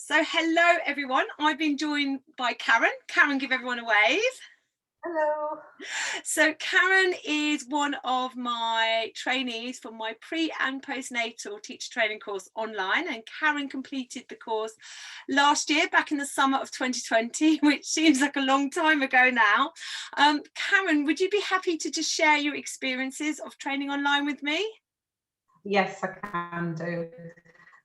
So hello everyone, I've been joined by Karen. Karen, give everyone a wave. Hello. So Karen is one of my trainees for my pre and postnatal teacher training course online, and Karen completed the course last year back in the summer of 2020, which seems like a long time ago now. Karen, would you be happy to just share your experiences of training online with me? Yes, I can do.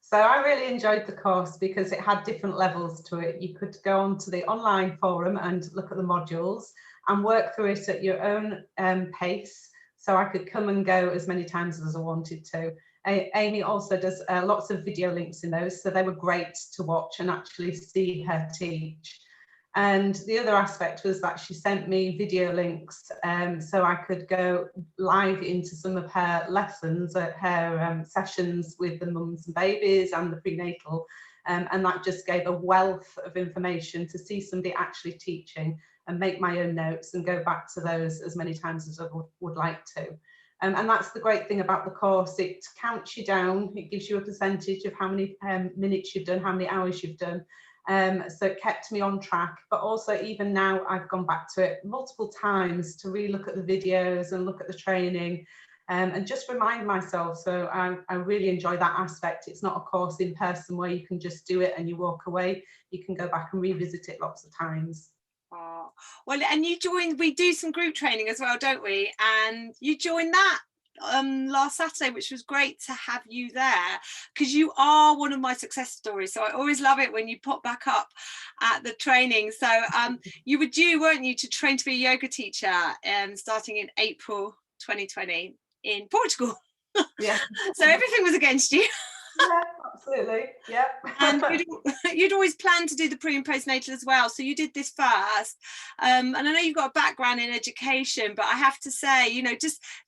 So I really enjoyed the course because it had different levels to it. You could go onto the online forum and look at the modules and work through it at your own pace. So I could come and go as many times as I wanted to. Amy also does lots of video links in those, so they were great to watch and actually see her teach. And the other aspect was that she sent me video links so I could go live into some of her lessons at her sessions with the mums and babies and the prenatal. And that just gave a wealth of information to see somebody actually teaching and make my own notes and go back to those as many times as I would like to. And that's the great thing about the course. It counts you down. It gives you a percentage of how many minutes you've done, how many hours you've done. So it kept me on track, but also even now I've gone back to it multiple times to re-look at the videos and look at the training and just remind myself. So I really enjoy that aspect. It's not a course in person where you can just do it and you walk away. You can go back and revisit it lots of times. Oh, well, and we do some group training as well, don't we? And you joined that last Saturday, which was great to have you there because you are one of my success stories. So I always love it when you pop back up at the training. So you were due, weren't you, to train to be a yoga teacher starting in April 2020 in Portugal. Yeah. So everything was against you. Yeah, absolutely. Yeah. And you'd always planned to do the pre and postnatal as well, so you did this first. And I know you've got a background in education, but I have to say,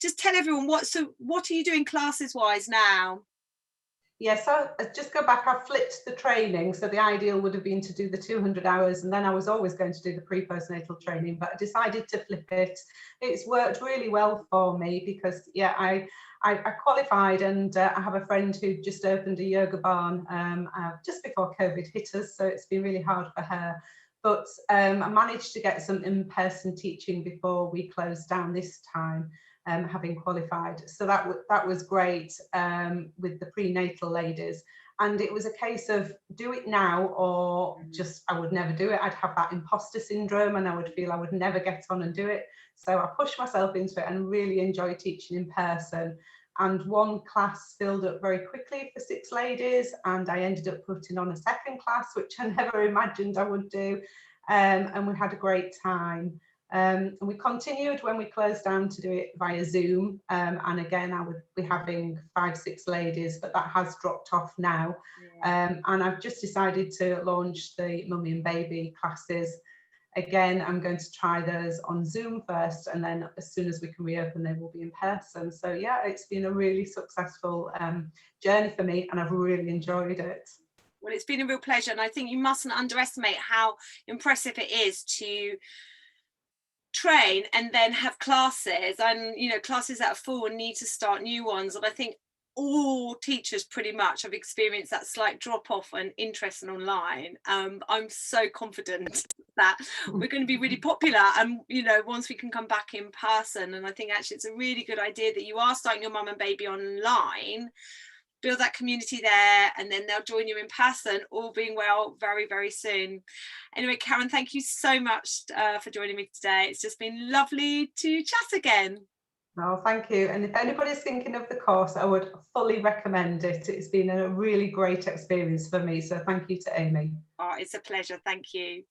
just tell everyone what are you doing classes wise now? Yeah, so just go back, I flipped the training. So the ideal would have been to do the 200 hours, and then I was always going to do the pre-postnatal training, but I decided to flip it. It's worked really well for me because, yeah, I qualified, and I have a friend who just opened a yoga barn just before COVID hit us, so it's been really hard for her. But I managed to get some in-person teaching before we closed down this time. Having qualified, so that was great with the prenatal ladies, and it was a case of do it now or just I would never do it. I'd have that imposter syndrome and I would feel I would never get on and do it, so I pushed myself into it and really enjoy teaching in person. And one class filled up very quickly for 6 ladies, and I ended up putting on a second class, which I never imagined I would do, and we had a great time. And we continued when we closed down to do it via Zoom. And again, I would be having 5-6 ladies, but that has dropped off now. Yeah. And I've just decided to launch the mummy and baby classes. Again, I'm going to try those on Zoom first, and then as soon as we can reopen, they will be in person. So yeah, it's been a really successful journey for me, and I've really enjoyed it. Well, it's been a real pleasure, and I think you mustn't underestimate how impressive it is to train and then have classes, and classes that are full and need to start new ones. And I think all teachers pretty much have experienced that slight drop off and interest in online. I'm so confident that we're going to be really popular, and once we can come back in person. And I think actually it's a really good idea that you are starting your mum and baby online, build that community there, and then they'll join you in person, all being well, very, very soon. Anyway, Karen, thank you so much for joining me today. It's just been lovely to chat again. Oh, thank you. And if anybody's thinking of the course, I would fully recommend it. It's been a really great experience for me. So thank you to Amy. Oh, it's a pleasure. Thank you.